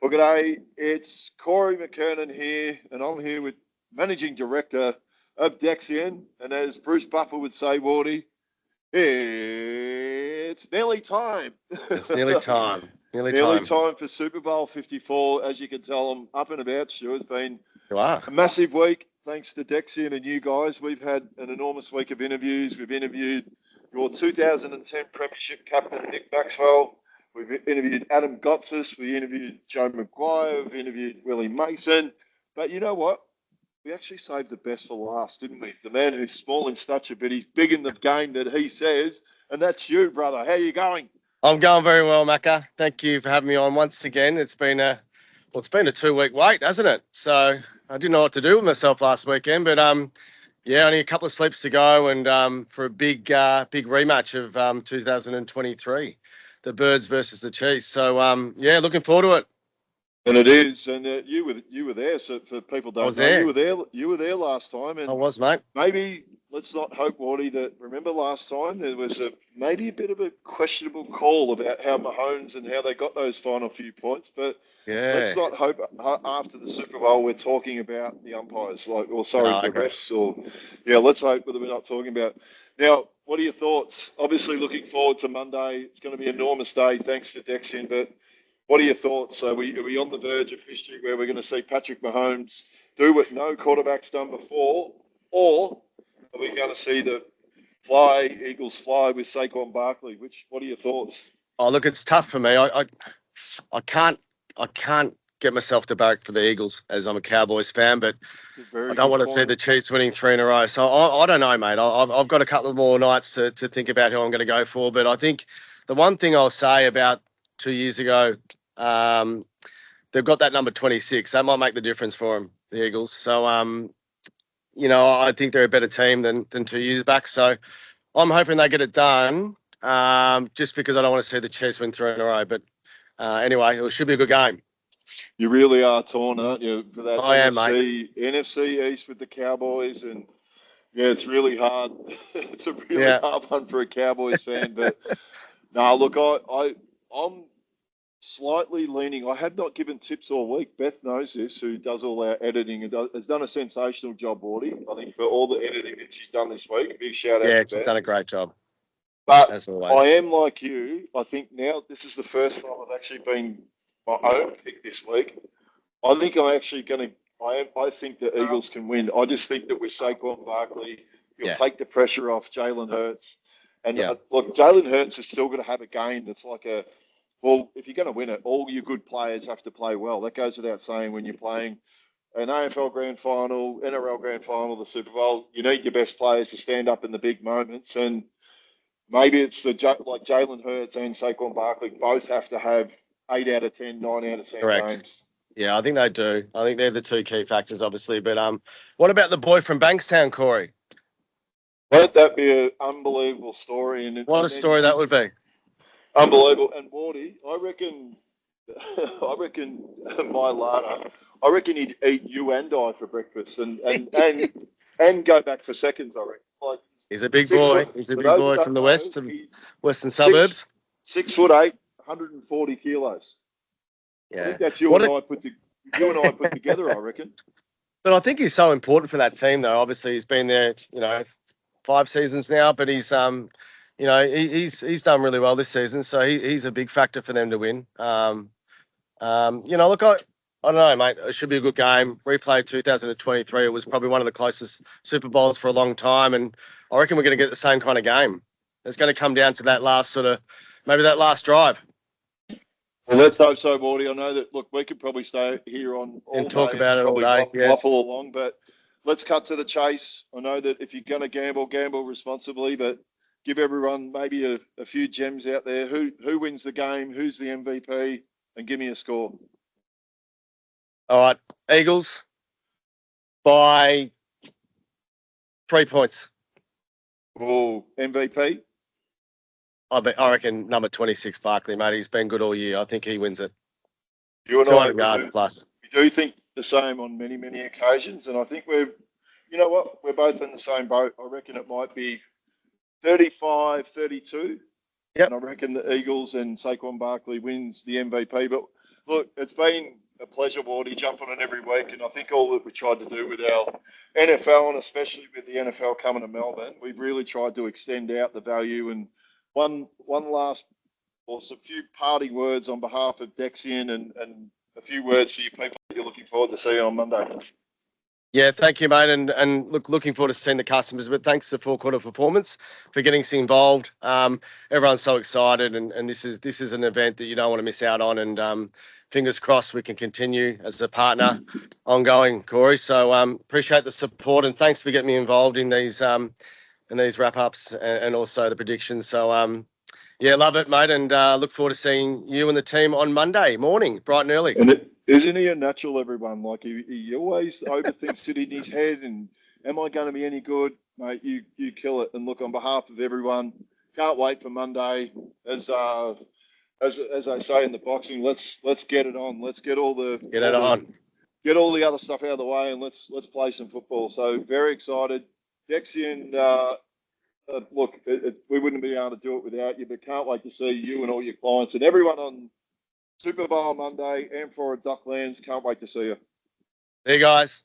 Well, g'day. It's Corey McKernan here, and I'm here with Managing Director of Dexian. And as Bruce Buffer would say, Wardy, it's nearly time. It's nearly time. Nearly time for Super Bowl 54. As you can tell, I'm up and about, Stu. It's been a massive week, thanks to Dexian and you guys. We've had an enormous week of interviews. We've interviewed your 2010 Premiership captain, Nick Maxwell. We've interviewed Adam Gotsis. We interviewed Joe Maguire. We've interviewed Willie Mason. But you know what? We actually saved the best for last, didn't we? The man who's small in stature, but he's big in the game that he says. And that's you, brother. How are you going? I'm going very well, Macca. Thank you for having me on once again. It's been a 2-week wait, hasn't it? So I didn't know what to do with myself last weekend, but only a couple of sleeps to go, and for a big rematch of 2023, the Birds versus the Chiefs. So looking forward to it. And it is, and you were there. So for people don't know, you were there last time, and I was, mate. Maybe let's not hope, Wardy, that remember last time there was maybe a bit of a questionable call about how Mahomes and how they got those final few points, but let's not hope after the Super Bowl we're talking about the umpires, the refs, let's hope that we're not talking about. Now, what are your thoughts? Obviously, looking forward to Monday. It's going to be an enormous day, thanks to Dexian, but what are your thoughts? Are we on the verge of history where we're going to see Patrick Mahomes do what no quarterback's done before, or are we going to see the Eagles fly with Saquon Barkley? What are your thoughts? Oh, look, it's tough for me. I can't get myself to back for the Eagles as I'm a Cowboys fan, but I don't want to see the Chiefs winning 3 in a row. So I don't know, mate. I've got a couple of more nights to think about who I'm going to go for, but I think the one thing I'll say about 2 years ago, they've got that number 26. That might make the difference for them, the Eagles. So, I think they're a better team than 2 years back. So I'm hoping they get it done, just because I don't want to see the Chiefs win 3 in a row. But anyway, it should be a good game. You really are torn, aren't you, for that NFC East with the Cowboys? And, it's really hard. It's a really hard one for a Cowboys fan. But, look, I'm slightly leaning. I have not given tips all week. Beth knows this, who does all our editing and has done a sensational job, Wardy. I think for all the editing that she's done this week, a big shout out to Beth. Yeah, she's done a great job. But I am like you. I think now this is the first time I've actually been my own pick this week. I think I'm actually going to. I think the Eagles can win. I just think that with Saquon Barkley, he'll take the pressure off Jalen Hurts. And look, Jalen Hurts is still going to have a game that's like if you're going to win it, all your good players have to play well. That goes without saying when you're playing an AFL Grand Final, NRL Grand Final, the Super Bowl. You need your best players to stand up in the big moments. And maybe it's like Jalen Hurts and Saquon Barkley both have to have 8 out of 10, 9 out of 10 games. Yeah, I think they do. I think they're the two key factors, obviously. But what about the boy from Bankstown, Corey? Won't that be an unbelievable story? What a story that would be. Unbelievable. And Wardy, I reckon my Lana, I reckon he'd eat you and I for breakfast and go back for seconds, I reckon. Like, he's a big boy. He's a big boy from the western suburbs. 6'8", 140 kilos. Yeah. I think that's you and I put together, I reckon. But I think he's so important for that team, though. Obviously, he's been there, 5 seasons now, but he's he's done really well this season, so he's a big factor for them to win. Look, I don't know, mate. It should be a good game. Replay 2023. It was probably one of the closest Super Bowls for a long time, and I reckon we're going to get the same kind of game. It's going to come down to that last that last drive. Well, let's hope so, Wardy. I know that, look, we could probably stay here on all and talk day about it all day. Waffle along, but let's cut to the chase. I know that if you're going to gamble responsibly, but give everyone maybe a few gems out there. Who wins the game? Who's the MVP? And give me a score. All right, Eagles by 3 points. Oh, MVP? I reckon number 26, Barkley, mate. He's been good all year. I think he wins it. You and 200 yards plus. We do think the same on many, many occasions, and I think we're both in the same boat. I reckon it might be 35-32. Yep. And I reckon the Eagles and Saquon Barkley wins the MVP. But look, it's been a pleasure, Wardy, jumping on every week, and I think all that we tried to do with our NFL, and especially with the NFL coming to Melbourne, we've really tried to extend out the value. And one last, or a few parting words on behalf of Dexian, and a few words for you people that you're looking forward to seeing on Monday. Yeah, thank you, mate, and looking forward to seeing the customers. But thanks to Four Quarter Performance for getting us involved. Everyone's so excited, and this is an event that you don't want to miss out on. And fingers crossed we can continue as a partner ongoing, Corey. So appreciate the support, and thanks for getting me involved in these wrap ups and also the predictions. So yeah, love it, mate, and look forward to seeing you and the team on Monday morning, bright and early. And isn't he a natural, everyone? Like he always overthinks it in his head. And am I going to be any good, mate? You kill it. And look, on behalf of everyone, can't wait for Monday. As I say in the boxing, let's get it on. Let's get all the get all the other stuff out of the way, and let's play some football. So very excited, Dexian. Look, we wouldn't be able to do it without you, but can't wait to see you and all your clients and everyone on Super Bowl Monday and for Docklands. Can't wait to see you. There you guys.